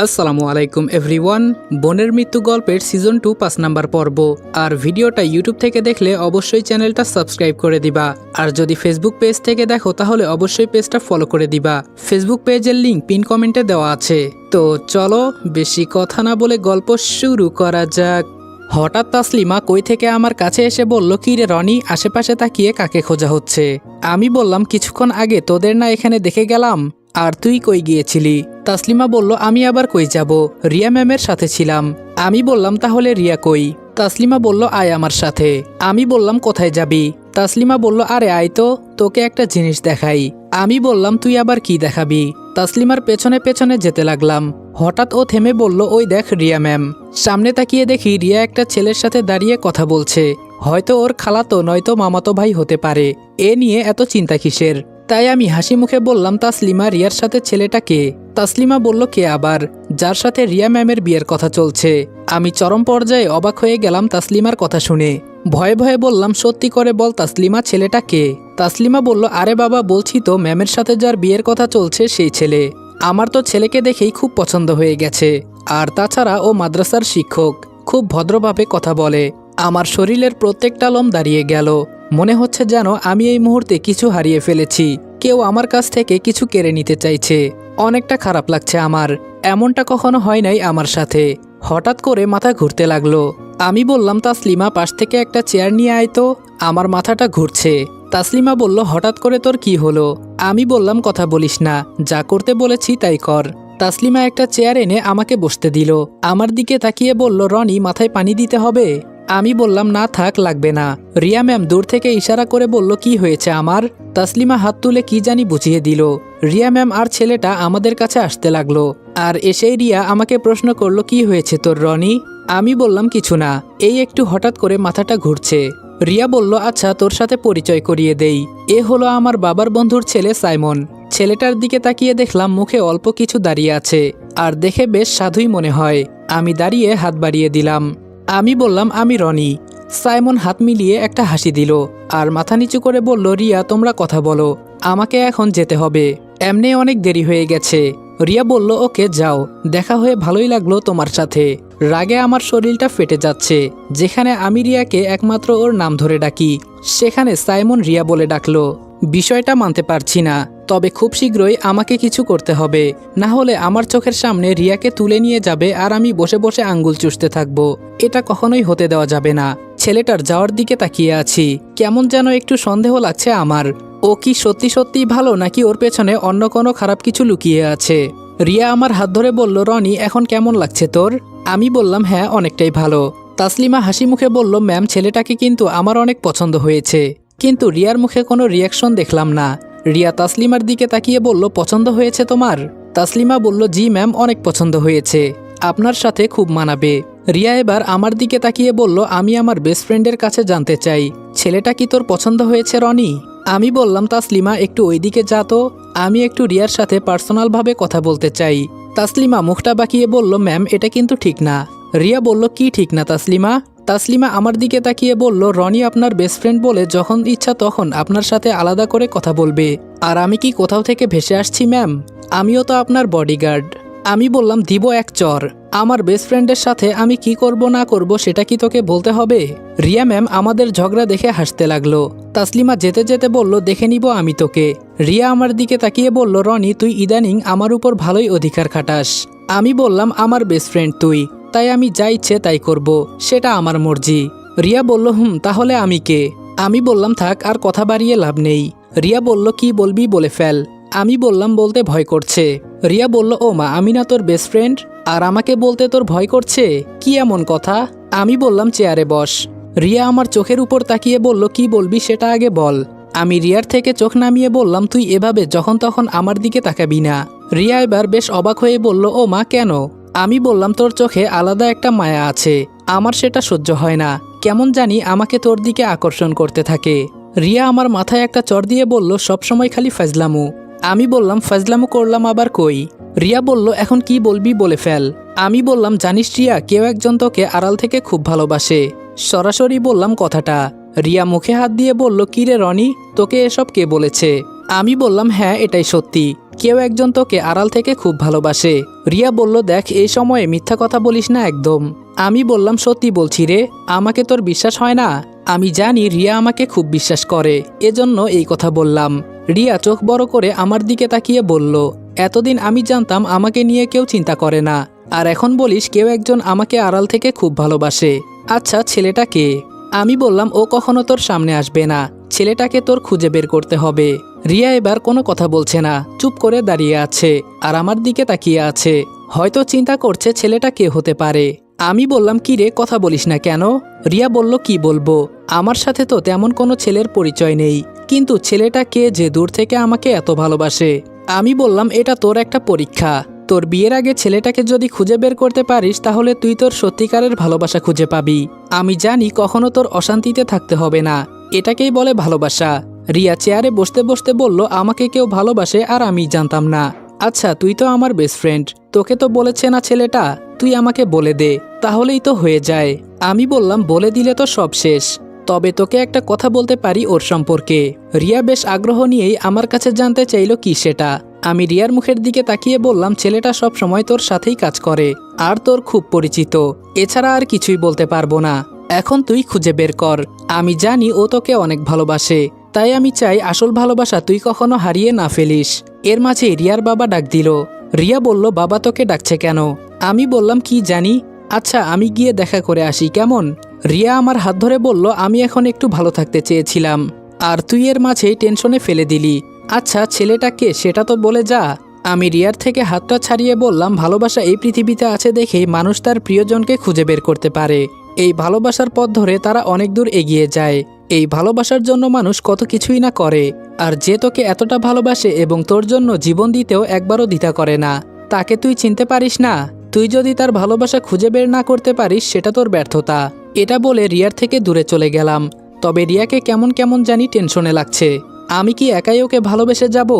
আসসালামু আলাইকুম এভরিওয়ান। বোনের মৃত্যু গল্পের সিজন 2 5 নাম্বার পর্ব। আর ভিডিওটা ইউটিউব থেকে দেখলে অবশ্যই চ্যানেলটা সাবস্ক্রাইব করে দিবা। আর যদি ফেসবুক পেজ থেকে দেখো তাহলে অবশ্যই পেজটা ফলো করে দিবা। ফেসবুক পেজের লিংক পিন কমেন্টে দেওয়া আছে। তো চলো বেশি কথা না বলে গল্প শুরু করা যাক। হঠাৎ তাসলিমা কই থেকে আমার কাছে এসে বলল, কি রে রনি, আশেপাশে তাকিয়ে কাকে খোঁজা হচ্ছে? আমি বললাম, কিছুক্ষণ আগে তোদের না এখানে দেখে গেলাম। আর তুই কই গিয়েছিলি? তাসলিমা বলল, আমি আবার কই যাব, রিয়া ম্যামের সাথে ছিলাম। আমি বললাম, তাহলে রিয়া কই? তাসলিমা বলল, আয় আমার সাথে। আমি বললাম, কোথায় যাবি? তাসলিমা বলল, আরে আয় তো, তোকে একটা জিনিস দেখাই। আমি বললাম, তুই আবার কি দেখাবি? তাসলিমার পেছনে পেছনে যেতে লাগলাম। হঠাৎ ও থেমে বলল, ওই দেখ রিয়া ম্যাম। সামনে তাকিয়ে দেখি রিয়া একটা ছেলের সাথে দাঁড়িয়ে কথা বলছে। হয়তো ওর খালাতো নয়তো মামাতো ভাই হতে পারে। এ নিয়ে এত চিন্তা কিসের? তাই আমি হাসি মুখে বললাম, তাসলিমা, রিয়ার সাথে ছেলেটা কে? তাসলিমা বলল, কে আবার? যার সাথে রিয়া ম্যামের বিয়ের কথা চলছে। আমি চরম পর্যায়ে অবাক হয়ে গেলাম তাসলিমার কথা শুনে। ভয়ে ভয়ে বললাম, সত্যি করে বল তাসলিমা, ছেলেটা কে? তাসলিমা বলল, আরে বাবা, বলছি তো, ম্যামের সাথে যার বিয়ের কথা চলছে সেই ছেলে। আমার তো ছেলেকে দেখেই খুব পছন্দ হয়ে গেছে। আর তাছাড়া ও মাদ্রাসার শিক্ষক, খুব ভদ্রভাবে কথা বলে। আমার শরীরের প্রত্যেকটা লোম দাঁড়িয়ে গেল। মনে হচ্ছে যেন আমি এই মুহূর্তে কিছু হারিয়ে ফেলেছি। কেউ আমার কাছ থেকে কিছু কেড়ে নিতে চাইছে। অনেকটা খারাপ লাগছে আমার। এমনটা কখনো হয় নাই আমার সাথে। হঠাৎ করে মাথা ঘুরতে লাগলো। আমি বললাম, তাসলিমা, পাশ থেকে একটা চেয়ার নিয়ে আয় তো, আমার মাথাটা ঘুরছে। তাসলিমা বলল, হঠাৎ করে তোর কি হলো? আমি বললাম, কথা বলিস না, যা করতে বলেছি তাই কর। তাসলিমা একটা চেয়ার এনে আমাকে বসতে দিল। আমার দিকে তাকিয়ে বলল, রনি, মাথায় পানি দিতে হবে? আমি বললাম, না থাক, লাগবে না। রিয়া ম্যাম দূর থেকে ইশারা করে বলল, কি হয়েছে আমার? তাসলিমা হাত তুলে কি জানি বুঝিয়ে দিল। রিয়া ম্যাম আর ছেলেটা আমাদের কাছে আসতে লাগলো। আর এসেই রিয়া আমাকে প্রশ্ন করলো, কি হয়েছে তোর রনি? আমি বললাম, কিছু না, এই একটু হঠাৎ করে মাথাটা ঘুরছে। রিয়া বলল, আচ্ছা, তোর সাথে পরিচয় করিয়ে দেই। এ হলো আমার বাবার বন্ধুর ছেলে সাইমন। ছেলেটার দিকে তাকিয়ে দেখলাম মুখে অল্প কিছু দাঁড়িয়ে আছে, আর দেখে বেশ সাধুই মনে হয়। আমি দাঁড়িয়ে হাত বাড়িয়ে দিলাম। আমি বললাম, আমি রনি। সাইমন হাত মিলিয়ে একটা হাসি দিল আর মাথা নিচু করে বলল, রিয়া, তোমরা কথা বলো, আমাকে এখন যেতে হবে, এমনি অনেক দেরি হয়ে গেছে। রিয়া বলল, ওকে যাও, দেখা হয়ে ভালোই লাগলো তোমার সাথে। রাগে আমার শরীরটা ফেটে যাচ্ছে। যেখানে আমি রিয়াকে একমাত্র ওর নাম ধরে ডাকি, সেখানে সাইমন রিয়া বলে ডাকলো। বিষয়টা মানতে পারছি না, তবে খুব শীঘ্রই আমাকে কিছু করতে হবে, না হলে আমার চোখের সামনে রিয়াকে তুলে নিয়ে যাবে আর আমি বসে বসে আঙ্গুল চুষতে থাকবো। এটা কখনোই হতে দেওয়া যাবে না। ছেলেটার যাওয়ার দিকে তাকিয়ে আছি, কেমন যেন একটু সন্দেহ লাগছে আমার। ও কি সত্যি সত্যিই ভালো, নাকি ওর পেছনে অন্য কোনো খারাপ কিছু লুকিয়ে আছে? রিয়া আমার হাত ধরে বলল, রনি, এখন কেমন লাগছে তোর? আমি বললাম, হ্যাঁ, অনেকটাই ভালো। তাসলিমা হাসি মুখে বলল, ম্যাম, ছেলেটাকে কিন্তু আমার অনেক পছন্দ হয়েছে। কিন্তু রিয়ার মুখে কোনো রিয়াকশন দেখলাম না। রিয়া তাসলিমার দিকে তাকিয়ে বলল, পছন্দ হয়েছে তোমার? তাসলিমা বলল, জি ম্যাম, অনেক পছন্দ হয়েছে, আপনার সাথে খুব মানাবে। রিয়া এবার আমার দিকে তাকিয়ে বলল, আমি আমার বেস্ট ফ্রেন্ডের কাছে জানতে চাই, ছেলেটা কি তোর পছন্দ হয়েছে রনি? আমি বললাম, তাসলিমা, একটু ওইদিকে যা তো, আমি একটু রিয়ার সাথে পার্সোনালভাবে কথা বলতে চাই। তাসলিমা মুখটা বাঁকিয়ে বলল, ম্যাম, এটা কিন্তু ঠিক না। রিয়া বলল, কি ঠিক না তাসলিমা? তাসলিমা আমার দিকে তাকিয়ে বলল, রনি আপনার বেস্ট ফ্রেন্ড বলে যখন ইচ্ছা তখন আপনার সাথে আলাদা করে কথা বলবে। আর আমি কি কোথাও থেকে ভেসে আসছি ম্যাম? আমিও তো আপনার বডিগার্ড। আমি বললাম, দিব এক চর। আমার বেস্ট ফ্রেন্ডের সাথে আমি কি করব না করব সেটা কি তোকে বলতে হবে? রিয়া ম্যাম আমাদের ঝগড়া দেখে হাসতে লাগলো। তাসলিমা যেতে যেতে বলল, দেখে নিব আমি তোকে। রিয়া আমার দিকে তাকিয়ে বলল, রনি, তুই ইদানিং আমার উপর ভালোই অধিকার খাটাস। আমি বললাম, আমার বেস্ট ফ্রেন্ড তুই, তাই আমি যা ইচ্ছে তাই করব, সেটা আমার মর্জি। রিয়া বলল, তাহলে আমি কে? আমি বললাম, থাক, আর কথা বাড়িয়ে লাভ নেই। রিয়া বলল, কি বলবি বলে ফেল। আমি বললাম, বলতে ভয় করছে। রিয়া বলল, ও মা, আমি না তোর বেস্ট ফ্রেন্ড, আর আমাকে বলতে তোর ভয় করছে? কি এমন কথা? আমি বললাম, চেয়ারে বস। রিয়া আমার চোখের উপর তাকিয়ে বলল, কি বলবি সেটা আগে বল। আমি রিয়ার থেকে চোখ নামিয়ে বললাম, তুই এভাবে যখন তখন আমার দিকে তাকাবি না। রিয়া এবার বেশ অবাক হয়ে বলল, ও মা, কেন? আমি বললাম, তোর চোখে আলাদা একটা মায়া আছে, আমার সেটা সহ্য হয় না, কেমন জানি আমাকে তোর দিকে আকর্ষণ করতে থাকে। রিয়া আমার মাথায় একটা চড় দিয়ে বলল, সবসময় খালি ফাজলামু। আমি বললাম, ফাজলামু করলাম আবার কই? রিয়া বলল, এখন কি বলবি বলে ফেল। আমি বললাম, জানিস রিয়া, কেউ একজন তোকে আড়াল থেকে খুব ভালোবাসে। সরাসরি বললাম কথাটা। রিয়া মুখে হাত দিয়ে বলল, কি রে রনি, তোকে এসব কে বলেছে? আমি বললাম, হ্যাঁ, এটাই সত্যি, কেউ একজন তোকে আড়াল থেকে খুব ভালোবাসে। রিয়া বলল, দেখ এই সময়ে মিথ্যা কথা বলিস না একদম। আমি বললাম, সত্যি বলছি রে, আমাকে তোর বিশ্বাস হয় না? আমি জানি রিয়া আমাকে খুব বিশ্বাস করে, এজন্য এই কথা বললাম। রিয়া চোখ বড় করে আমার দিকে তাকিয়ে বলল, এতদিন আমি জানতাম আমাকে নিয়ে কেউ চিন্তা করে না, আর এখন বলিস কেউ একজন আমাকে আড়াল থেকে খুব ভালোবাসে। আচ্ছা, ছেলেটা কে? আমি বললাম, ও কখনো তোর সামনে আসবে না, ছেলেটাকে তোর খুঁজে বের করতে হবে। রিয়া এবার কোনো কথা বলছে না, চুপ করে দাঁড়িয়ে আছে আর আমার দিকে তাকিয়ে আছে। হয়তো চিন্তা করছে ছেলেটা কে হতে পারে। আমি বললাম, কি রে, কথা বলিস না কেন? রিয়া বলল, কি বলবো, আমার সাথে তো তেমন কোনো ছেলের পরিচয় নেই, কিন্তু ছেলেটা কে যে দূর থেকে আমাকে এত ভালোবাসে? আমি বললাম, এটা তোর একটা পরীক্ষা। তোর বিয়ের আগে ছেলেটাকে যদি খুঁজে বের করতে পারিস তাহলে তুই তোর সত্যিকারের ভালোবাসা খুঁজে পাবি। আমি জানি কখনো তোর অশান্তিতে থাকতে হবে না, এটাকেই বলে ভালোবাসা। রিয়া চেয়ারে বসতে বসতে বলল, আমাকে কেউ ভালোবাসে আর আমি জানতাম না। আচ্ছা, তুই তো আমার বেস্ট ফ্রেন্ড, তোকে তো বলেছে না ছেলেটা? তুই আমাকে বলে দে, তাহলেই তো হয়ে যায়। আমি বললাম, বলে দিলে তো সব শেষ, তবে তোকে একটা কথা বলতে পারি ওর সম্পর্কে। রিয়া বেশ আগ্রহ নিয়েই আমার কাছে জানতে চাইল কি সেটা। আমি রিয়ার মুখের দিকে তাকিয়ে বললাম, ছেলেটা সব সময় তোর সাথেই কাজ করে আর তোর খুব পরিচিত, এছাড়া আর কিছুই বলতে পারবো না। এখন তুই খুঁজে বের কর। আমি জানি ও তোকে অনেক ভালোবাসে, তাই আমি চাই আসল ভালোবাসা তুই কখনো হারিয়ে না ফেলিস। এর মাঝে রিয়ার বাবা ডাক দিল। রিয়া বলল, বাবা তোকে ডাকছে কেন? আমি বললাম, কি জানি। আচ্ছা, আমি গিয়ে দেখা করে আসি, কেমন? রিয়া আমার হাত ধরে বলল, আমি এখন একটু ভালো থাকতে চেয়েছিলাম, আর তুই এর মাঝেই টেনশনে ফেলে দিলি। আচ্ছা, ছেলেটা কে সেটা তো বলে যা। আমি রিয়ার থেকে হাতটা ছাড়িয়ে বললাম, ভালোবাসা এই পৃথিবীতে আছে দেখেই মানুষ তার প্রিয়জনকে খুঁজে বের করতে পারে। এই ভালোবাসার পথ ধরে তারা অনেক দূর এগিয়ে যায়। এই ভালোবাসার জন্য মানুষ কত কিছুই না করে, আর যে তোকে এতটা ভালোবাসে এবং তোর জন্য জীবন দিতেও একবারও দ্বিধা করে না, তাকে তুই চিনতে পারিস না? তুই যদি তার ভালোবাসা খুঁজে বের না করতে পারিস সেটা তোর ব্যর্থতা। এটা বলে রিয়ার থেকে দূরে চলে গেলাম। তবে রিয়াকে কেমন কেমন জানি টেনশনে লাগছে। আমি কি একাই ওকে ভালোবেসে যাব?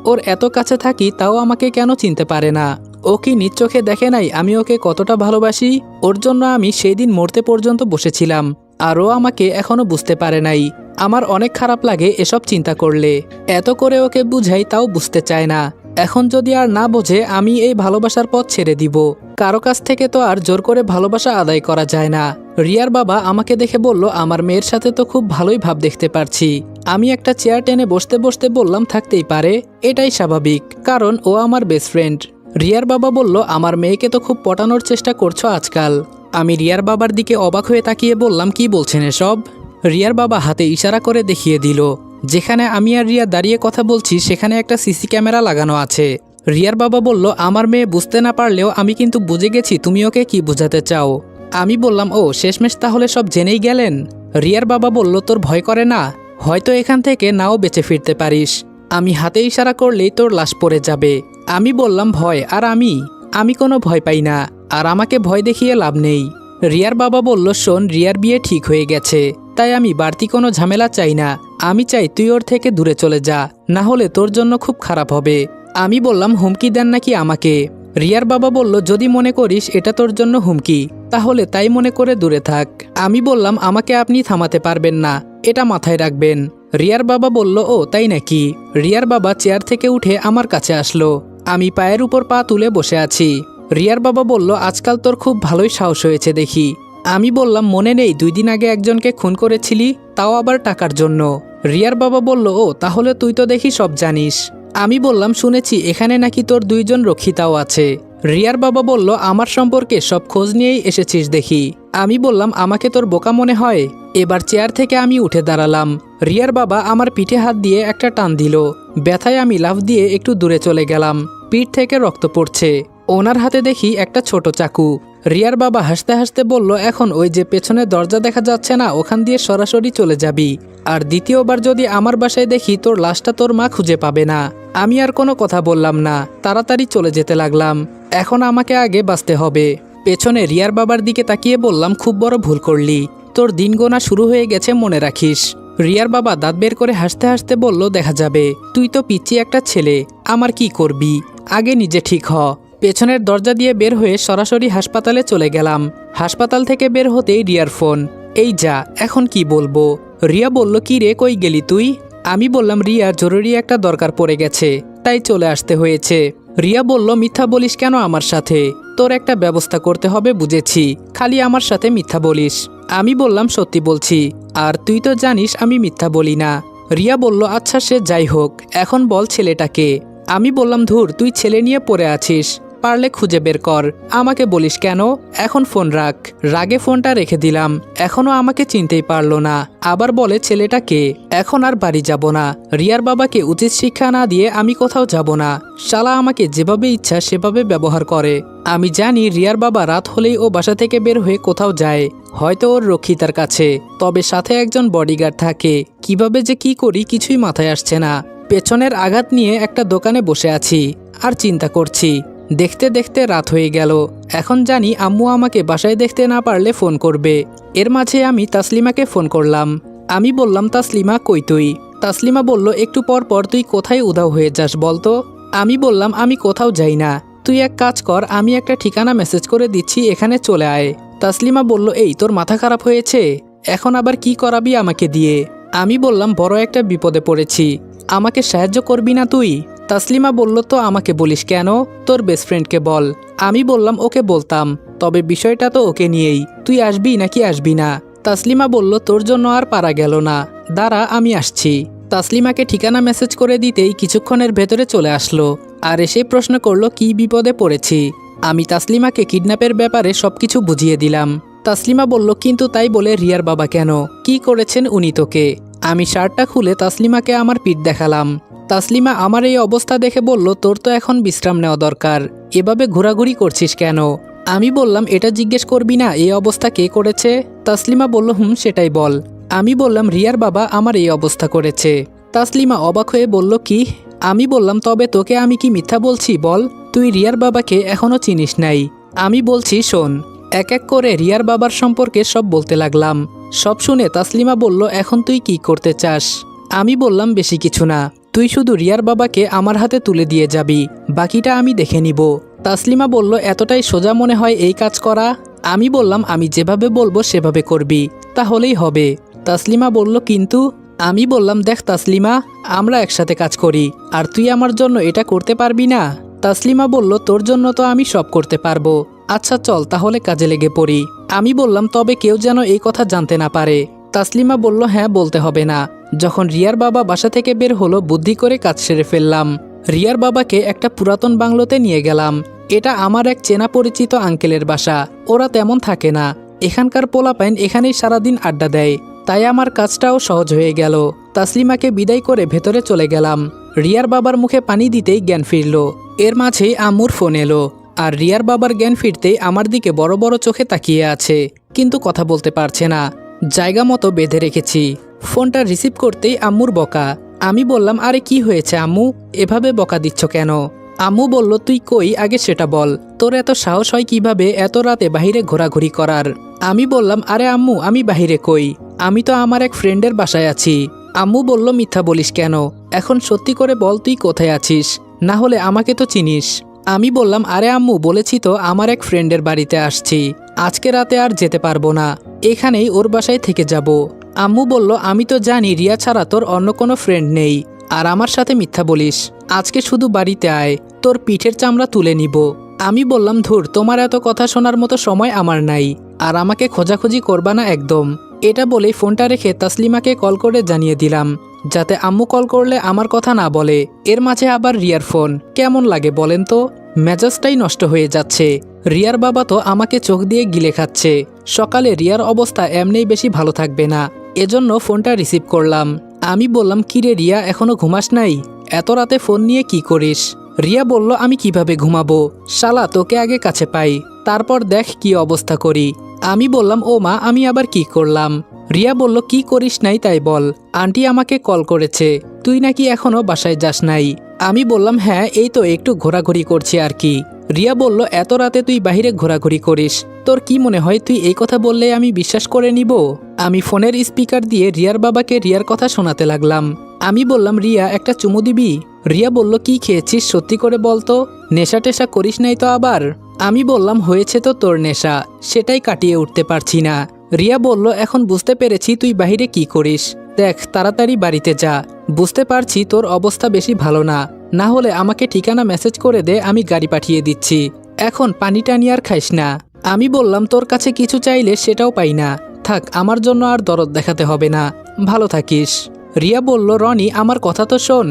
ওর এত কাছে থাকি তাও আমাকে কেন চিনতে পারে না? ও কি নিজ চোখে দেখে নাই আমি ওকে কতটা ভালোবাসি? ওর জন্য আমি সেই দিন মরতে পর্যন্ত বসেছিলাম, আর ও আমাকে এখনো বুঝতে পারে নাই। আমার অনেক খারাপ লাগে এসব চিন্তা করলে। এত করে ওকে বুঝাই তাও বুঝতে চায় না। এখন যদি আর না বোঝে আমি এই ভালোবাসার পথ ছেড়ে দিব। কারো কাছ থেকে তো আর জোর করে ভালোবাসা আদায় করা যায় না। রিয়ার বাবা আমাকে দেখে বলল, আমার মেয়ের সাথে তো খুব ভালোই ভাব দেখতে পারছি। আমি একটা চেয়ার টেনে বসতে বসতে বললাম, থাকতেই পারে, এটাই স্বাভাবিক, কারণ ও আমার বেস্ট ফ্রেন্ড। রিয়ার বাবা বলল, আমার মেয়েকে তো খুব পটানোর চেষ্টা করছো আজকাল। আমি রিয়ার বাবার দিকে অবাক হয়ে তাকিয়ে বললাম, কি বলছেন এসব? রিয়ার বাবা হাতে ইশারা করে দেখিয়ে দিল, যেখানে আমি আর রিয়া দাঁড়িয়ে কথা বলছি সেখানে একটা সিসি ক্যামেরা লাগানো আছে। রিয়ার বাবা বলল, আমার মেয়ে বুঝতে না পারলেও আমি কিন্তু বুঝে গেছি তুমি ওকে কি বোঝাতে চাও। আমি বললাম, ও শেষমেশ তাহলে সব জেনেই গেলেন? রিয়ার বাবা বলল, তোর ভয় করে না? হয়তো এখান থেকে নাও বেঁচে ফিরতে পারিস। আমি হাতে ইশারা করলেই তোর লাশ পড়ে যাবে। আমি বললাম, ভয় আর আমি কোনো ভয় পাই না, আর আমাকে ভয় দেখিয়ে লাভ নেই। রিয়ার বাবা বলল, শোন, রিয়ার বিয়ে ঠিক হয়ে গেছে, তাই আমি বাড়তি কোনো ঝামেলা চাই না। আমি চাই তুই ওর থেকে দূরে চলে যা, না হলে তোর জন্য খুব খারাপ হবে। আমি বললাম, হুমকি দেন নাকি আমাকে? রিয়ার বাবা বলল, যদি মনে করিস এটা তোর জন্য হুমকি তাহলে তাই মনে করে দূরে থাক। আমি বললাম, আমাকে আপনি থামাতে পারবেন না, এটা মাথায় রাখবেন। রিয়ার বাবা বলল, ও তাই নাকি? রিয়ার বাবা চেয়ার থেকে উঠে আমার কাছে আসলো। আমি পায়ের উপর পা তুলে বসে আছি। রিয়ার বাবা বলল, আজকাল তোর খুব ভালোই সাহস হয়েছে দেখি। আমি বললাম, মনে নেই 2 দিন আগে একজনকে খুন করেছিলি, তাও আবার টাকার জন্য? রিয়ার বাবা বলল, ও তাহলে তুই তো দেখি সব জানিস। আমি বললাম, শুনেছি এখানে নাকি তোর 2 জন রক্ষিতাও আছে। রিয়ার বাবা বলল, আমার সম্পর্কে সব খোঁজ নিয়েই এসেছিস দেখি। আমি বললাম, আমাকে তোর বোকা মনে হয়? এবার চেয়ার থেকে আমি উঠে দাঁড়ালাম। রিয়ার বাবা আমার পিঠে হাত দিয়ে একটা টান দিল। ব্যথায় আমি লাফ দিয়ে একটু দূরে চলে গেলাম। পিঠ থেকে রক্ত পড়ছে। ওনার হাতে দেখি একটা ছোট চাকু। রিয়ার বাবা হাসতে হাসতে বলল, এখন ওই যে পেছনে দরজা দেখা যাচ্ছে না, ওখান দিয়ে সরাসরি চলে যাবি। আর দ্বিতীয়বার যদি আমার বাসায় দেখি তোর লাশটা তোর মা খুঁজে পাবে না। আমি আর কোনো কথা বললাম না, তাড়াতাড়ি চলে যেতে লাগলাম। এখন আমাকে আগে বাঁচতে হবে। পেছনে রিয়ার বাবার দিকে তাকিয়ে বললাম, খুব বড় ভুল করলি, তোর দিন গোনা শুরু হয়ে গেছে, মনে রাখিস। রিয়ার বাবা দাঁত বের করে হাসতে হাসতে বলল, দেখা যাবে, তুই তো পিচ্চি একটা ছেলে, আমার কি করবি, আগে নিজে ঠিক হ। পেছনের দরজা দিয়ে বের হয়ে সরাসরি হাসপাতালে চলে গেলাম। হাসপাতাল থেকে বের হতেই রিয়ার ফোন। এই যা, এখন কি বলবো? রিয়া বলল, কি রে, কই গেলি তুই? আমি বললাম, রিয়া জরুরি একটা দরকার পড়ে গেছে, তাই চলে আসতে হয়েছে। রিয়া বলল, মিথ্যা বলিস কেন আমার সাথে? তোর একটা ব্যবস্থা করতে হবে বুঝেছি, খালি আমার সাথে মিথ্যা বলিস। আমি বললাম, সত্যি বলছি, আর তুই তো জানিস আমি মিথ্যা বলি না। রিয়া বলল, আচ্ছা সে যাই হোক, এখন বল ছেলেটাকে। আমি বললাম, ধুর, তুই ছেলে নিয়ে পড়ে আছিস, পারলে খুঁজে বের কর, আমাকে বলিস কেন? এখন ফোন রাখ। রাগে ফোনটা রেখে দিলাম। এখনো আমাকে চিনতেই পারলো না, আবার বলে ছেলেটা কে। এখন আর বাড়ি যাব না। রিয়ার বাবাকে উচিত শিক্ষা না দিয়ে আমি কোথাও যাব না। শালা আমাকে যেভাবে ইচ্ছা সেভাবে ব্যবহার করে। আমি জানি রিয়ার বাবা রাত হলেই ও বাসা থেকে বের হয়ে কোথাও যায়, হয়তো ওর রক্ষিতার কাছে, তবে সাথে একজন বডিগার্ড থাকে। কিভাবে যে কি করি কিছুই মাথায় আসছে না। পেছনের আঘাত নিয়ে একটা দোকানে বসে আছি আর চিন্তা করছি। দেখতে দেখতে রাত হয়ে গেল। এখন জানি আম্মু আমাকে বাসায় দেখতে না পারলে ফোন করবে। এর মাঝে আমি তাসলিমাকে ফোন করলাম। আমি বললাম, তাসলিমা কই তুই? তাসলিমা বলল, একটু পর পর তুই কোথায় উধাও হয়ে যাস বলতো? আমি বললাম, আমি কোথাও যাই না, তুই এক কাজ কর, আমি একটা ঠিকানা মেসেজ করে দিচ্ছি, এখানে চলে আয়। তাসলিমা বলল, এই তোর মাথা খারাপ হয়েছে? এখন আবার কি করাবি আমাকে দিয়ে? আমি বললাম, বড় একটা বিপদে পড়েছি, আমাকে সাহায্য করবি না তুই? তাসলিমা বলল, তো আমাকে বলিস কেন? তোর বেস্ট ফ্রেন্ডকে বল। আমি বললাম, ওকে বলতাম, তবে বিষয়টা তো ওকে নিয়েই, তুই আসবি নাকি আসবি না? তাসলিমা বলল, তোর জন্য আর পারা গেল না, দাঁড়া আমি আসছি। তাসলিমাকে ঠিকানা মেসেজ করে দিতেই কিছুক্ষণের ভেতরে চলে আসলো, আর এসে প্রশ্ন করলো কি বিপদে পড়েছি। আমি তাসলিমাকে কিডন্যাপের ব্যাপারে সবকিছু বুঝিয়ে দিলাম। তাসলিমা বলল, কিন্তু তাই বলে রিয়ার বাবা কেন? কি করেছেন উনি তোকে? আমি শার্টটা খুলে তাসলিমাকে আমার পিঠ দেখালাম। তাসলিমা আমার এই অবস্থা দেখে বলল, তোর তো এখন বিশ্রাম নেওয়া দরকার, এভাবে ঘোরাঘুরি করছিস কেন? আমি বললাম, এটা জিজ্ঞেস করবি না এই অবস্থা কে করেছে? তাসলিমা বলল, সেটাই বল। আমি বললাম, রিয়ার বাবা আমার এই অবস্থা করেছে। তাসলিমা অবাক হয়ে বলল, কি? আমি বললাম, তবে তোকে আমি কি মিথ্যা বলছি বল? তুই রিয়ার বাবাকে এখনো চিনিস নাই। আমি বলছি শোন। এক এক করে রিয়ার বাবার সম্পর্কে সব বলতে লাগলাম। সব শুনে তাসলিমা বলল, এখন তুই কি করতে চাস? আমি বললাম, বেশি কিছু না, তুই শুধু রিয়ার বাবাকে আমার হাতে তুলে দিয়ে যাবি, বাকিটা আমি দেখে নিব। তাসলিমা বলল, এতটাই সোজা মনে হয় এই কাজ করা? আমি বললাম, আমি যেভাবে বলবো সেভাবে করবি, তাহলেই হবে। তাসলিমা বলল, কিন্তু? আমি বললাম, দেখ তাসলিমা, আমরা একসাথে কাজ করি, আর তুই আমার জন্য এটা করতে পারবি না? তাসলিমা বলল, তোর জন্য তো আমি সব করতে পারবো। আচ্ছা চল তাহলে কাজে লেগে পড়ি। আমি বললাম, তবে কেউ যেন এই কথা জানতে না পারে। তাসলিমা বলল, হ্যাঁ বলতে হবে না। যখন রিয়ার বাবা বাসা থেকে বের হলো, বুদ্ধি করে কাজ সেরে ফেললাম। রিয়ার বাবাকে একটা পুরাতন বাংলোতে নিয়ে গেলাম। এটা আমার এক চেনা পরিচিত আঙ্কেলের বাসা। ওরা তেমন থাকে না, এখানকার পোলাপাইন এখানেই সারাদিন আড্ডা দেয়, তাই আমার কাজটাও সহজ হয়ে গেল। তাসলিমাকে বিদায় করে ভেতরে চলে গেলাম। রিয়ার বাবার মুখে পানি দিতেই জ্ঞান ফিরল। এর মাঝেই আম্মুর ফোন এলো, আর রিয়ার বাবার জ্ঞান ফিরতেই আমার দিকে বড় বড় চোখে তাকিয়ে আছে, কিন্তু কথা বলতে পারছে না। জায়গা মতো বেঁধে রেখেছি। ফোনটা রিসিভ করতেই আম্মুর বকা। আমি বললাম, আরে কি হয়েছে আম্মু, এভাবে বকা দিচ্ছ কেন? আম্মু বলল, তুই কই আগে সেটা বল, তোর এত সাহস হয় কিভাবে এত রাতে বাহিরে ঘোরাঘুরি করার? আমি বললাম, আরে আম্মু আমি বাহিরে কই, আমি তো আমার এক ফ্রেন্ডের বাসায় আছি। আম্মু বলল, মিথ্যা বলিস কেন? এখন সত্যি করে বল তুই কোথায় আছিস, না হলে আমাকে তো চিনিস। আমি বললাম, আরে আম্মু বলেছি তো আমার এক ফ্রেন্ডের বাড়িতে আসছি, আজকে রাতে আর যেতে পারবো না, এখানেই ওর বাসায় থেকে যাব। আম্মু বলল, আমি তো জানি রিয়া ছাড়া তোর অন্য কোনো ফ্রেন্ড নেই, আর আমার সাথে মিথ্যা বলিস, আজকে শুধু বাড়িতে আয়, তোর পিঠের চামড়া তুলে নিব। আমি বললাম, ধুর, তোমার এত কথা শোনার মতো সময় আমার নাই, আর আমাকে খোঁজাখুঁজি করবা না একদম। এটা বলেই ফোনটা রেখে তাসলিমাকে কল করে জানিয়ে দিলাম, যাতে আম্মু কল করলে আমার কথা না বলে। এর মাঝে আবার রিয়ার ফোন। কেমন লাগে বলেন তো? মেজাজটাই নষ্ট হয়ে যাচ্ছে। রিয়ার বাবা তো আমাকে চোখ দিয়ে গিলে খাচ্ছে। সকালে রিয়ার অবস্থা এমনিই বেশি ভালো থাকবে না, এজন্য ফোনটা রিসিভ করলাম। আমি বললাম, কিরে রিয়া, এখনো ঘুমাস নাই? এত রাতে ফোন নিয়ে কি করিস? রিয়া বলল, আমি কিভাবে ঘুমাবো, শালা তোকে আগে কাছে পাই, তারপর দেখ কি অবস্থা করি। আমি বললাম, ও মা, আমি আবার কি করলাম? রিয়া বলল, কি করিস নাই তাই বল, আন্টি আমাকে কল করেছে, তুই নাকি এখনো বাসায় যাস নাই। আমি বললাম, হ্যাঁ এই তো একটু ঘোরাঘুরি করছি আর কি। রিয়া বলল, এত রাতে তুই বাহিরে ঘোরাঘুরি করিস, তোর কি মনে হয় তুই এই কথা বললে আমি বিশ্বাস করে নিব? আমি ফোনের স্পিকার দিয়ে রিয়ার বাবাকে রিয়ার কথা শোনাতে লাগলাম। আমি বললাম, রিয়া একটা চুমু দিবি? রিয়া বলল, কি খেয়েছিস সত্যি করে বলতো, নেশা টেশা করিস নাই তো আবার? আমি বললাম, হয়েছে তো তোর নেশা, সেটাই কাটিয়ে উঠতে পারছি না। রিয়া বলল, এখন বুঝতে পেরেছি তুই বাহিরে কি করিস, দেখ তাড়াতাড়ি বাড়িতে যা, বুঝতে পারছি তোর অবস্থা বেশি ভালো না, না হলে আমাকে ঠিকানা মেসেজ করে দে, আমি গাড়ি পাঠিয়ে দিচ্ছি। এখন পানি টানি আর খাইস না। আমি বললাম তোর কাছে কিছু চাইলে সেটাও পাই না, থাক আমার জন্য আর দরদ দেখাতে হবে না, ভালো থাকিস। রিয়া বলল, রনি আমার কথা তো শোন।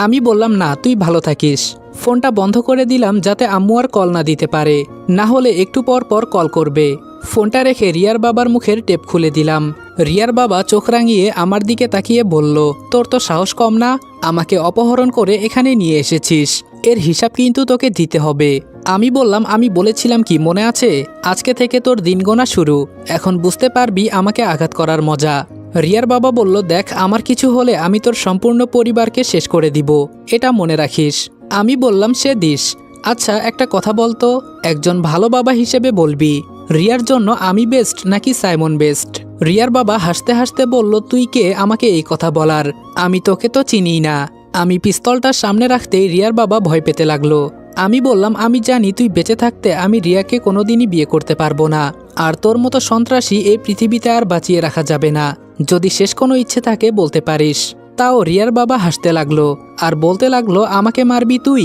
আমি বললাম না, তুই ভালো থাকিস। ফোনটা বন্ধ করে দিলাম যাতে আম্মু আর কল না দিতে পারে, না হলে একটু পর পর কল করবে। ফোনটা রেখে রিয়ার বাবার মুখের টেপ খুলে দিলাম। রিয়ার বাবা চোখ রাঙিয়ে আমার দিকে তাকিয়ে বলল, তোর তো সাহস কম না, আমাকে অপহরণ করে এখানে নিয়ে এসেছিস, এর হিসাব কিন্তু তোকে দিতে হবে। আমি বললাম, আমি বলেছিলাম কি মনে আছে, আজকে থেকে তোর দিন গোনা শুরু, এখন বুঝতে পারবি আমাকে আঘাত করার মজা। রিয়ার বাবা বলল, দেখ আমার কিছু হলে আমি তোর সম্পূর্ণ পরিবারকে শেষ করে দিব, এটা মনে রাখিস। আমি বললাম, সে দিস। আচ্ছা একটা কথা বলতো, একজন ভালো বাবা হিসেবে বলবি রিয়ার জন্য আমি বেস্ট নাকি সাইমন বেস্ট? রিয়ার বাবা হাসতে হাসতে বলল, তুই কে আমাকে এই কথা বলার, আমি তোকে তো চিনি না। আমি পিস্তলটা সামনে রাখতেই রিয়ার বাবা ভয় পেতে লাগলো। আমি বললাম, আমি জানি তুই বেঁচে থাকতে আমি রিয়াকে কোনোদিনই বিয়ে করতে পারবো না, আর তোর মতো সন্ত্রাসী এই পৃথিবীতে আর বাঁচিয়ে রাখা যাবে না, যদি শেষ কোনো ইচ্ছে থাকে বলতে পারিস। তাও রিয়ার বাবা হাসতে লাগলো আর বলতে লাগলো, আমাকে মারবি তুই?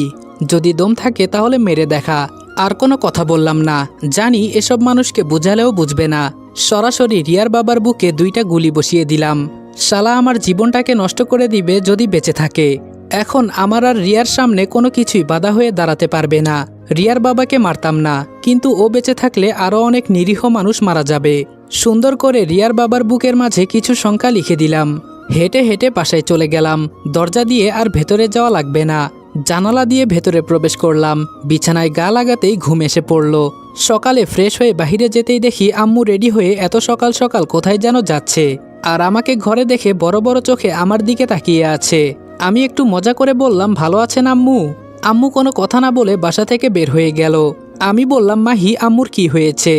যদি দম থাকে তাহলে মেরে দেখা। আর কোনো কথা বললাম না, জানি এসব মানুষকে বুঝালেও বুঝবে না। সরাসরি রিয়ার বাবার বুকে 2টা গুলি বসিয়ে দিলাম। শালা আমার জীবনটাকে নষ্ট করে দিবে যদি বেঁচে থাকে। এখন আমার আর রিয়ার সামনে কোনো কিছুই বাধা হয়ে দাঁড়াতে পারবে না। রিয়ার বাবাকে মারতাম না, কিন্তু ও বেঁচে থাকলে আরও অনেক নিরীহ মানুষ মারা যাবে। সুন্দর করে রিয়ার বাবার বুকের মাঝে কিছু সংখ্যা লিখে দিলাম। হেঁটে হেঁটে বাসায় চলে গেলাম। দরজা দিয়ে আর ভেতরে যাওয়া লাগবে না, জানালা দিয়ে ভেতরে প্রবেশ করলাম। বিছানায় গা লাগাতেই ঘুম এসে পড়ল। সকালে ফ্রেশ হয়ে বাইরে যেতেই দেখি আম্মু রেডি হয়ে এত সকাল সকাল কোথায় যেন যাচ্ছে, আর আমাকে ঘরে দেখে বড় বড় চোখে আমার দিকে তাকিয়ে আছে। আমি একটু মজা করে বললাম, ভালো আছেন আম্মু? আম্মু কোনো কথা না বলে বাসা থেকে বের হয়ে গেল। আমি বললাম, মাহি আম্মুর কি হয়েছে?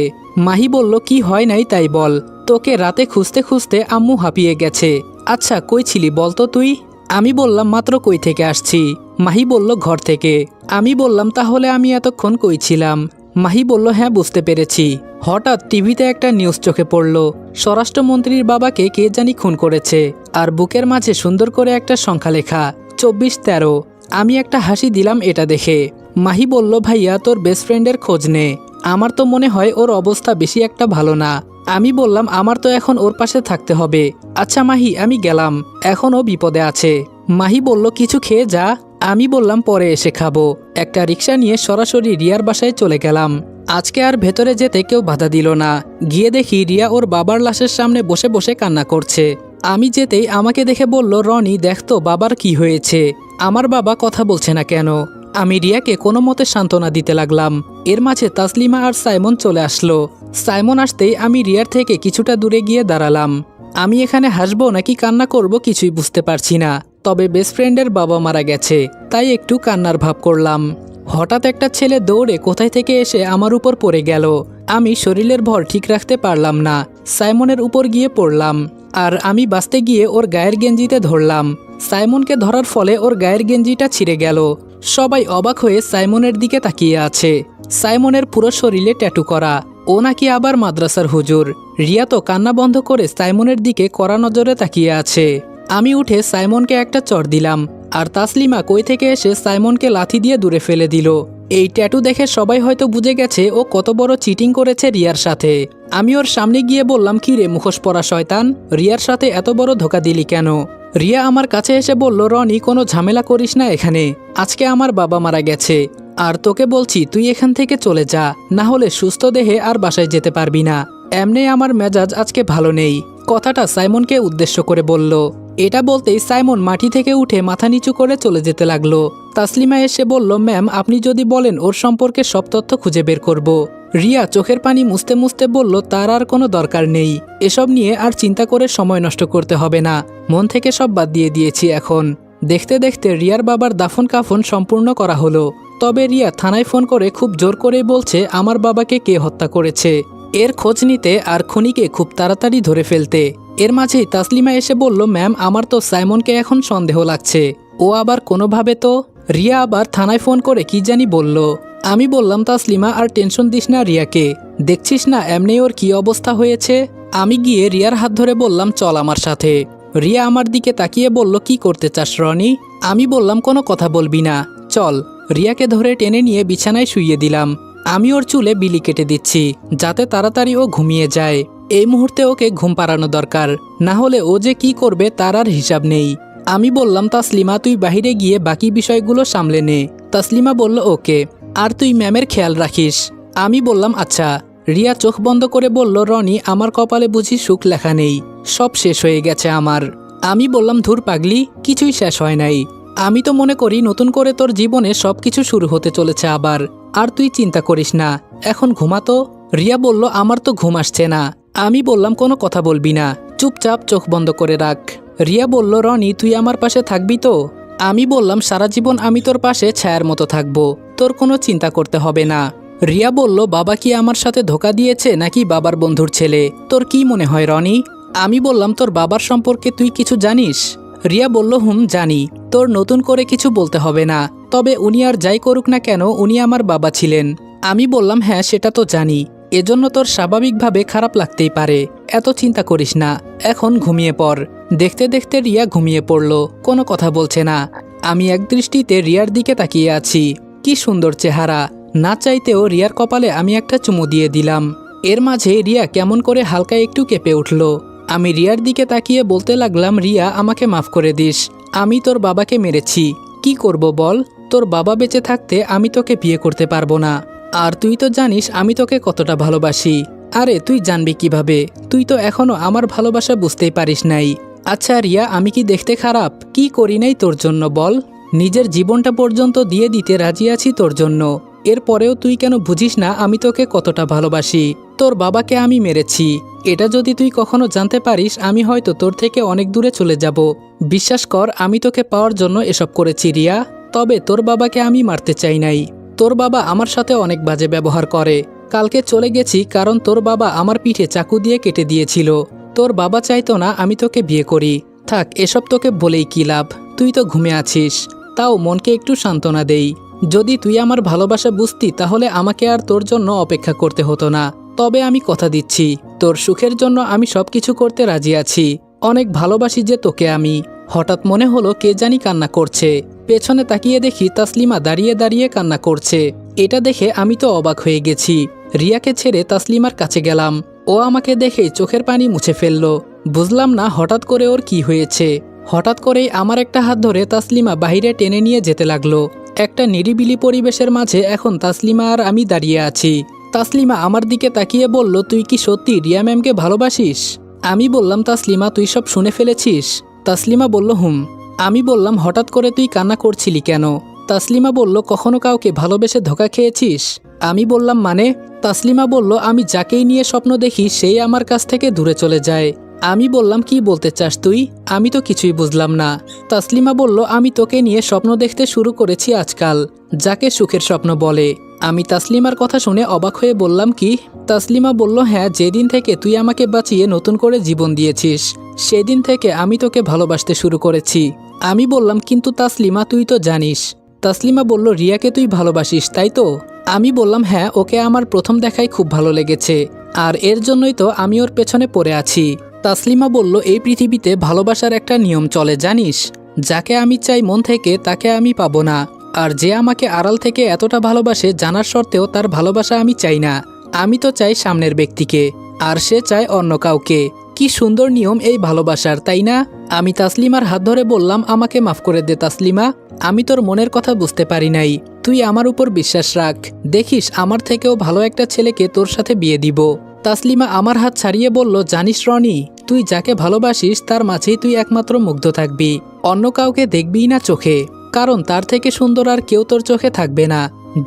মাহি বলল, কি হয় নাই তাই বল, তোকে রাতে খুঁজতে খুঁজতে আম্মু হাঁপিয়ে গেছে। আচ্ছা কই ছিলি বলতো তুই? আমি বললাম, মাত্র কই থেকে আসছি। মাহি বলল, ঘর থেকে। আমি বললাম, তাহলে আমি এতক্ষণ কই ছিলাম? মাহি বলল, হ্যাঁ বুঝতে পেরেছি। হঠাৎ টিভিতে একটা নিউজ চোখে পড়ল, স্বরাষ্ট্রমন্ত্রীর বাবাকে কে জানি খুন করেছে, আর বুকের মাঝে সুন্দর করে একটা সংখ্যা লেখা 2413। আমি একটা হাসি দিলাম এটা দেখে। মাহি বলল, ভাইয়া তোর বেস্ট ফ্রেন্ডের খোঁজ নে, আমার তো মনে হয় ওর অবস্থা বেশি একটা ভালো না। আমি বললাম, আমার তো এখন ওর পাশে থাকতে হবে। আচ্ছা মাহি আমি গেলাম, এখনও বিপদে আছে। মাহি বলল, কিছু খেয়ে যা। আমি বললাম, পরে এসে খাবো। একটা রিক্সা নিয়ে সরাসরি রিয়ার বাসায় চলে গেলাম। আজকে আর ভেতরে যেতে কেউ বাধা দিল না। গিয়ে দেখি রিয়া ওর বাবার লাশের সামনে বসে বসে কান্না করছে। আমি যেতেই আমাকে দেখে বলল, রনি দেখ তো বাবার কি হয়েছে, আমার বাবা কথা বলছে না কেন? আমি রিয়াকে কোনো মতে সান্ত্বনা দিতে লাগলাম। এর মাঝে তাসলিমা আর সাইমন চলে আসলো। সাইমন আসতেই আমি রিয়ার থেকে কিছুটা দূরে গিয়ে দাঁড়ালাম। আমি এখানে হাসবো নাকি কান্না করব কিছুই বুঝতে পারছি না, তবে বেস্ট ফ্রেন্ডের বাবা মারা গেছে তাই একটু কান্নার ভাব করলাম। হঠাৎ একটা ছেলে দৌড়ে কোথায় থেকে এসে আমার উপর পড়ে গেল। আমি শরীরের ভর ঠিক রাখতে পারলাম না, সাইমনের উপর গিয়ে পড়লাম। আর আমি বাঁচতে গিয়ে ওর গায়ের গেঞ্জিতে ধরলাম। সাইমনকে ধরার ফলে ওর গায়ের গেঞ্জিটা ছিঁড়ে গেল। সবাই অবাক হয়ে সাইমনের দিকে তাকিয়ে আছে। সাইমনের পুরো শরীরে ট্যাটু করা, ও নাকি আবার মাদ্রাসার হুজুর। রিয়া তো কান্না বন্ধ করে সাইমনের দিকে কড়া নজরে তাকিয়ে আছে। আমি উঠে সাইমনকে একটা চড় দিলাম, আর তাসলিমা কই থেকে এসে সাইমনকে লাথি দিয়ে দূরে ফেলে দিল। এই ট্যাটু দেখে সবাই হয়তো বুঝে গেছে ও কত বড় চিটিং করেছে রিয়ার সাথে। আমি ওর সামনে গিয়ে বললাম, কি রে মুখোশ পরা শয়তান, রিয়ার সাথে এত বড় ধোকা দিলি কেন? রিয়া আমার কাছে এসে বলল, রনি কোনো ঝামেলা করিস না এখানে, আজকে আমার বাবা মারা গেছে, আর তোকে বলছি তুই এখান থেকে চলে যা, না হলে সুস্থ দেহে আর বাসায় যেতে পারবি না। এমনি আমার মেজাজ আজকে ভালো নেই। কথাটা সাইমনকে উদ্দেশ্য করে বলল। এটা বলতেই সাইমন মাটি থেকে উঠে মাথা নিচু করে চলে যেতে লাগলো। তাসলিমা এসে বলল, ম্যাম আপনি যদি বলেন ওর সম্পর্কে সব তথ্য খুঁজে বের করব। রিয়া চোখের পানি মুছতে মুছতে বলল, তার আর কোনো দরকার নেই, এসব নিয়ে আর চিন্তা করে সময় নষ্ট করতে হবে না, মন থেকে সব বাদ দিয়ে দিয়েছি এখন। দেখতে দেখতে রিয়ার বাবার দাফন কাফন সম্পূর্ণ করা হলো। তবে রিয়া থানায় ফোন করে খুব জোর করেই বলছে আমার বাবাকে কে হত্যা করেছে, এর খোঁজ নিতে আর খুনিকে খুব তাড়াতাড়ি ধরে ফেলতে। এর মাঝেই তাসলিমা এসে বলল, ম্যাম আমার তো সাইমনকে এখন সন্দেহ লাগছে, ও আবার কোনোভাবে তো। রিয়া আবার থানায় ফোন করে কি জানি বলল। আমি বললাম, তাসলিমা আর টেনশন দিস না রিয়াকে, দেখছিস না এমনি ওর কি অবস্থা হয়েছে। আমি গিয়ে রিয়ার হাত ধরে বললাম, চল আমার সাথে। রিয়া আমার দিকে তাকিয়ে বলল, কি করতে চাস রনি? আমি বললাম, কোনো কথা বলবি না, চল। রিয়াকে ধরে টেনে নিয়ে বিছানায় শুইয়ে দিলাম। আমি ওর চুলে বিলি কেটে দিচ্ছি যাতে তাড়াতাড়ি ও ঘুমিয়ে যায়। এই মুহূর্তে ওকে ঘুম পাড়ানো দরকার, না হলে ও যে কি করবে তার আর হিসাব নেই। আমি বললাম, তাসলিমা তুই বাহিরে গিয়ে বাকি বিষয়গুলো সামলে নে। তাসলিমা বলল, ওকে, আর তুই ম্যামের খেয়াল রাখিস। আমি বললাম, আচ্ছা। রিয়া চোখ বন্ধ করে বলল, রনি আমার কপালে বুঝি সুখ লেখা নেই, সব শেষ হয়ে গেছে আমার। আমি বললাম, ধুর পাগলি, কিছুই শেষ হয় নাই। আমি তো মনে করি নতুন করে তোর জীবনে সবকিছু শুরু হতে চলেছে আবার। আর তুই চিন্তা করিস না, এখন ঘুমাতো। রিয়া বলল, আমার তো ঘুম আসছে না। আমি বললাম, কোনো কথা বলবি না, চুপচাপ চোখ বন্ধ করে রাখ। রিয়া বলল, রনি তুই আমার পাশে থাকবি তো? আমি বললাম, সারা জীবন আমি তোর পাশে ছায়ার মতো থাকবো, তোর কোনো চিন্তা করতে হবে না। রিয়া বলল, বাবা কি আমার সাথে ধোকা দিয়েছে নাকি বাবার বন্ধুর ছেলে? তোর কি মনে হয় রনি? আমি বললাম, তোর বাবার সম্পর্কে তুই কিছু জানিস? রিয়া বলল, জানি। তোর নতুন করে কিছু বলতে হবে না, তবে উনি আর যাই করুক না কেন উনি আমার বাবা ছিলেন। আমি বললাম, হ্যাঁ সেটা তো জানি, এজন্য তোর স্বাভাবিকভাবে খারাপ লাগতেই পারে, এত চিন্তা করিস না, এখন ঘুমিয়ে পড়। দেখতে দেখতে রিয়া ঘুমিয়ে পড়ল, কোনো কথা বলছে না। আমি একদৃষ্টিতে রিয়ার দিকে তাকিয়ে আছি। কি সুন্দর চেহারা, না চাইতেও রিয়ার কপালে আমি একটা চুমু দিয়ে দিলাম। এর মাঝে রিয়া কেমন করে হালকা একটু কেঁপে উঠল। আমি রিয়ার দিকে তাকিয়ে বলতে লাগলাম, রিয়া আমাকে মাফ করে দিস, আমি তোর বাবাকে মেরেছি। কি করব বল, তোর বাবা বেঁচে থাকতে আমি তোকে বিয়ে করতে পারবো না। আর তুই তো জানিস আমি তোকে কতটা ভালোবাসি। আরে তুই জানবি কিভাবে, তুই তো এখনো আমার ভালোবাসা বুঝতেই পারিস নাই। আচ্ছা রিয়া, আমি কি দেখতে খারাপ? কি করি নাই তোর জন্য বল? নিজের জীবনটা পর্যন্ত দিয়ে দিতে রাজি আছি তোর জন্য, এরপরেও তুই কেন বুঝিস না আমি তোকে কতটা ভালোবাসি? তোর বাবাকে আমি মেরেছি, এটা যদি তুই কখনো জানতে পারিস আমি হয়তো তোর থেকে অনেক দূরে চলে যাব। বিশ্বাস কর, আমি তোকে পাওয়ার জন্য এসব করেছি রিয়া। তবে তোর বাবাকে আমি মারতে চাই নাই। তোর বাবা আমার সাথে অনেক বাজে ব্যবহার করে। কালকে চলে গেছি কারণ তোর বাবা আমার পিঠে চাকু দিয়ে কেটে দিয়েছিল। তোর বাবা চাইতো না আমি তোকে বিয়ে করি। থাক, এসব তোকে বলেই কি লাভ, তুই তো ঘুমে আছিস। তাও মনকে একটু সান্ত্বনা দেই। যদি তুই আমার ভালোবাসা বুঝতি তাহলে আমাকে আর তোর জন্য অপেক্ষা করতে হতো না। তবে আমি কথা দিচ্ছি, তোর সুখের জন্য আমি সবকিছু করতে রাজি আছি। অনেক ভালোবাসি যে তোকে আমি। হঠাৎ মনে হলো কে জানি কান্না করছে। পেছনে তাকিয়ে দেখি তাসলিমা দাঁড়িয়ে দাঁড়িয়ে কান্না করছে। এটা দেখে আমি তো অবাক হয়ে গেছি। রিয়াকে ছেড়ে তাসলিমার কাছে গেলাম। ও আমাকে দেখে চোখের পানি মুছে ফেলল। বুঝলাম না হঠাৎ করে ওর কি হয়েছে। হঠাৎ করেই আমার একটা হাত ধরে তাসলিমা বাহিরে টেনে নিয়ে যেতে লাগলো। একটা নিরিবিলি পরিবেশের মাঝে এখন তাসলিমা আর আমি দাঁড়িয়ে আছি। তাসলিমা আমার দিকে তাকিয়ে বলল, তুই কি সত্যি রিয়া ম্যামকে ভালোবাসিস? আমি বললাম, তাসলিমা তুই সব শুনে ফেলেছিস? তাসলিমা বলল, হুম। আমি বললাম, হঠাৎ করে তুই কান্না করছিলি কেন? তাসলিমা বলল, কখনো কাউকে ভালোবেসে ধোঁকা খেয়েছিস? আমি বললাম, মানে? তাসলিমা বলল, আমি যাকেই নিয়ে স্বপ্ন দেখি সেই আমার কাছ থেকে দূরে চলে যায়। আমি বললাম, কি বলতে চাস তুই? আমি তো কিছুই বুঝলাম না। তাসলিমা বলল, আমি তোকে নিয়ে স্বপ্ন দেখতে শুরু করেছি আজকাল, যাকে সুখের স্বপ্ন বলে। আমি তাসলিমার কথা শুনে অবাক হয়ে বললাম, কি? তাসলিমা বলল, হ্যাঁ, যেদিন থেকে তুই আমাকে বাঁচিয়ে নতুন করে জীবন দিয়েছিস সেদিন থেকে আমি তোকে ভালোবাসতে শুরু করেছি। আমি বললাম, কিন্তু তাসলিমা তুই তো জানিস। তাসলিমা বলল, রিয়াকে তুই ভালোবাসিস তাই তো? আমি বললাম, হ্যাঁ, ওকে আমার প্রথম দেখায় খুব ভালো লেগেছে, আর এর জন্যই তো আমি ওর পেছনে পড়ে আছি। তাসলিমা বলল, এই পৃথিবীতে ভালোবাসার একটা নিয়ম চলে জানিস, যাকে আমি চাই মন থেকে তাকে আমি পাবো না, আর যে আমাকে আড়াল থেকে এতটা ভালোবাসে জানার সত্ত্বেও তার ভালোবাসা আমি চাই না। আমি তো চাই সামনের ব্যক্তিকে, আর সে চায় অন্য কাউকে। কি সুন্দর নিয়ম এই ভালোবাসার, তাই না? আমি তাসলিমার হাত ধরে বললাম, আমাকে মাফ করে দে তাসলিমা, আমি তোর মনের কথা বুঝতে পারি নাই। তুই আমার উপর বিশ্বাস রাখ, দেখিস আমার থেকেও ভালো একটা ছেলেকে তোর সাথে বিয়ে দিব। তাসলিমা আমার হাত ছাড়িয়ে বলল, জানিস রনি, তুই যাকে ভালোবাসিস তার মাঝেই তুই একমাত্র মুগ্ধ থাকবি, অন্য কাউকে দেখবিই না চোখে, কারণ তার থেকে সুন্দর আর কেউ তোর চোখে থাকবে না,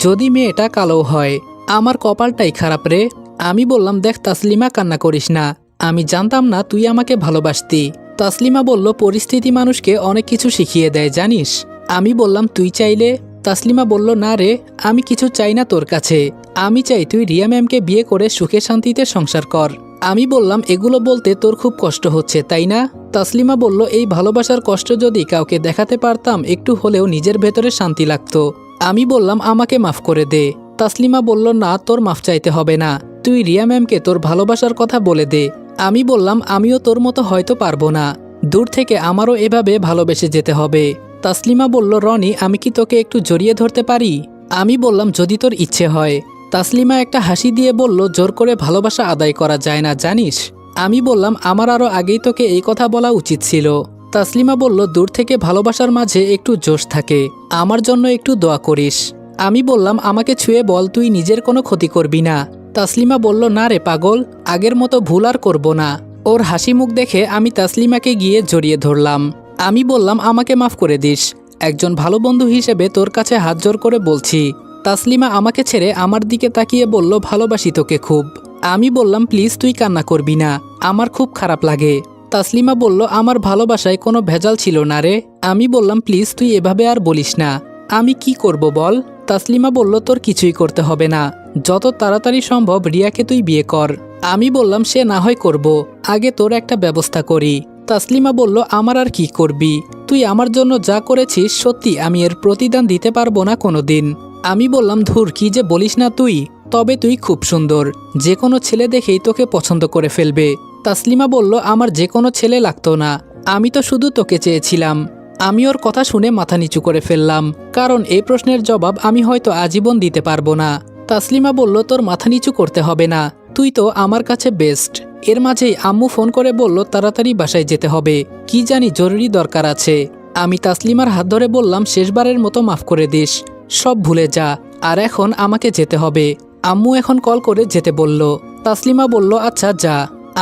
যদি মেয়েটা কালো হয়। আমার কপালটাই খারাপ রে। আমি বললাম, দেখ তাসলিমা, কান্না করিস না, আমি জানতাম না তুই আমাকে ভালোবাসতি। তাসলিমা বলল, পরিস্থিতি মানুষকে অনেক কিছু শিখিয়ে দেয় জানিস। আমি বললাম, তুই চাইলে? তাসলিমা বলল, না রে, আমি কিছু চাই না তোর কাছে, আমি চাই তুই রিয়া ম্যামকে বিয়ে করে সুখে শান্তিতে সংসার কর। আমি বললাম, এগুলো বলতে তোর খুব কষ্ট হচ্ছে তাই না? তাসলিমা বলল, এই ভালোবাসার কষ্ট যদি কাউকে দেখাতে পারতাম একটু হলেও নিজের ভেতরে শান্তি লাগতো। আমি বললাম, আমাকে মাফ করে দে। তাসলিমা বলল, না, তোর মাফ চাইতে হবে না, তুই রিয়া ম্যামকে তোর ভালোবাসার কথা বলে দে। আমি বললাম, আমিও তোর মতো হয়তো পারবো না, দূর থেকে আমারও এভাবে ভালোবেসে যেতে হবে। তাসলিমা বলল, রনি আমি কি তোকে একটু জড়িয়ে ধরতে পারি? আমি বললাম যদি তোর ইচ্ছে হয়। তাসলিমা একটা হাসি দিয়ে বলল, জোর করে ভালোবাসা আদায় করা যায় না জানিস। আমি বললাম আমার আরও আগেই তোকে এই কথা বলা উচিত ছিল। তাসলিমা বলল, দূর থেকে ভালোবাসার মাঝে একটু জোশ থাকে, আমার জন্য একটু দোয়া করিস। আমি বললাম আমাকে ছুঁয়ে বল তুই নিজের কোনো ক্ষতি করবি না। তাসলিমা বলল, না রে পাগল, আগের মতো ভুল আর করব না। ওর হাসি মুখ দেখে আমি তাসলিমাকে গিয়ে জড়িয়ে ধরলাম। আমি বললাম আমাকে মাফ করে দিস, একজন ভালো বন্ধু হিসেবে তোর কাছে হাত জোর করে বলছি। তাসলিমা আমাকে ছেড়ে আমার দিকে তাকিয়ে বলল, ভালোবাসি তোকে খুব। আমি বললাম প্লিজ তুই কান্না করবি না, আমার খুব খারাপ লাগে। তাসলিমা বলল, আমার ভালোবাসায় কোনো ভেজাল ছিল না রে। আমি বললাম প্লিজ তুই এভাবে আর বলিস না। আমি কি করব বল? তাসলিমা বলল, তোর কিছুই করতে হবে না, যত তাড়াতাড়ি সম্ভব রিয়াকে তুই বিয়ে কর। আমি বললাম সে না হয় করব, আগে তোর একটা ব্যবস্থা করি। তাসলিমা বলল, আমার আর কি করবি? তুই আমার জন্য যা করেছিস সত্যি আমি এর প্রতিদান দিতে পারবো না কোনো দিন। আমি বললাম ধুর কি যে বলিস না তুই, তবে তুই খুব সুন্দর, যে কোনো ছেলে দেখেই তোকে পছন্দ করে ফেলবে। তাসলিমা বলল, আমার যে কোনো ছেলে লাগতো না, আমি তো শুধু তোকে চেয়েছিলাম। আমি ওর কথা শুনে মাথা নিচু করে ফেললাম, কারণ এই প্রশ্নের জবাব আমি হয়তো আজীবন দিতে পারবো না। তাসলিমা বলল, তোর মাথা নিচু করতে হবে না, তুই তো আমার কাছে বেস্ট। এর মাঝেই আম্মু ফোন করে বলল তাড়াতাড়ি বাসায় যেতে হবে, কি জানি জরুরি দরকার আছে। আমি তাসলিমার হাত ধরে বললাম শেষবারের মতো মাফ করে দিস, সব ভুলে যা, আর এখন আমাকে যেতে হবে। আম্মু এখন কল করে যেতে বলল। তাসলিমা বলল, আচ্ছা যা।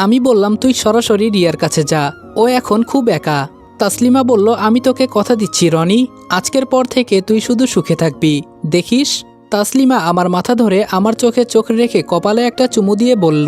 আমি বললাম তুই সরাসরি রিয়ার কাছে যা, ও এখন খুব একা। তাসলিমা বলল, আমি তোকে কথা দিচ্ছি রনি, আজকের পর থেকে তুই শুধু সুখে থাকবি, দেখিস। তাসলিমা আমার মাথা ধরে আমার চোখে চোখ রেখে কপালে একটা চুমু দিয়ে বলল,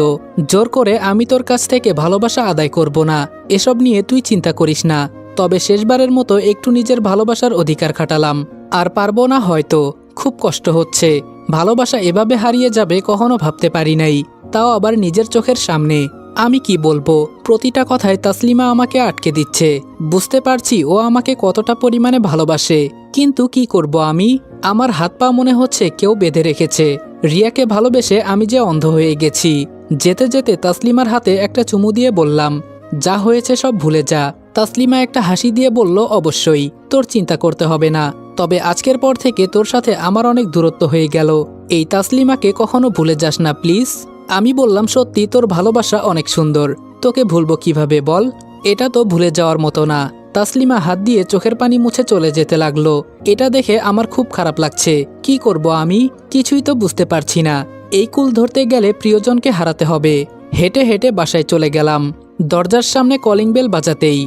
জোর করে আমি তোর কাছ থেকে ভালোবাসা আদায় করব না, এসব নিয়ে তুই চিন্তা করিস না। তবে শেষবারের মতো একটু নিজের ভালোবাসার অধিকার খাটালাম, আর পারবো না হয়তো, খুব কষ্ট হচ্ছে। ভালোবাসা এভাবে হারিয়ে যাবে কখনো ভাবতে পারি নাই, তাও আবার নিজের চোখের সামনে। আমি কি বলবো, প্রতিটা কথায় তাসলিমা আমাকে আটকে দিচ্ছে। বুঝতে পারছি ও আমাকে কতটা পরিমাণে ভালোবাসে, কিন্তু কি করব আমি? আমার হাত পা মনে হচ্ছে কেউ বেঁধে রেখেছে। রিয়াকে ভালোবেসে আমি যে অন্ধ হয়ে গেছি। যেতে যেতে তাসলিমার হাতে একটা চুমু দিয়ে বললাম, যা হয়েছে সব ভুলে যা। তাসলিমা একটা হাসি দিয়ে বলল, অবশ্যই, তোর চিন্তা করতে হবে না, তবে আজকের পর থেকে তোর সাথে আমার অনেক দূরত্ব হয়ে গেল, এই তাসলিমাকে কখনো ভুলে যাস না প্লিজ। আমি বললাম, সত্যি তোর ভালোবাসা অনেক সুন্দর, তোকে ভুলবো কিভাবে বল, এটা তো ভুলে যাওয়ার মতো না। তাসলিমা হাত দিয়ে চোখের পানি মুছে চলে যেতে লাগলো। এটা দেখে আমার খুব খারাপ লাগছে, কি করব আমি কিছুই তো বুঝতে পারছি না। এই কুল ধরতে গেলে প্রিয়জনকে হারাতে হবে। হেঁটে হেঁটে বাসায় চলে গেলাম, দরজার সামনে কলিং বেল বাজাতেই।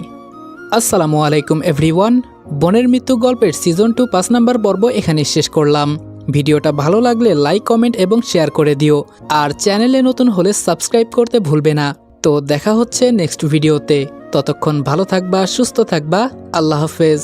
আসসালামু আলাইকুম এভরিওয়ান, বোনের মৃত্যু গল্পের সিজন 2 5 নাম্বার পর্ব এখানে শেষ করলাম। ভিডিওটা ভালো লাগলে লাইক, কমেন্ট এবং শেয়ার করে দিও, আর চ্যানেলে নতুন হলে সাবস্ক্রাইব করতে ভুলবে না। তো দেখা হচ্ছে নেক্সট ভিডিওতে, ততক্ষণ ভালো থাকবা, সুস্থ থাকবা, আল্লাহ হাফেজ।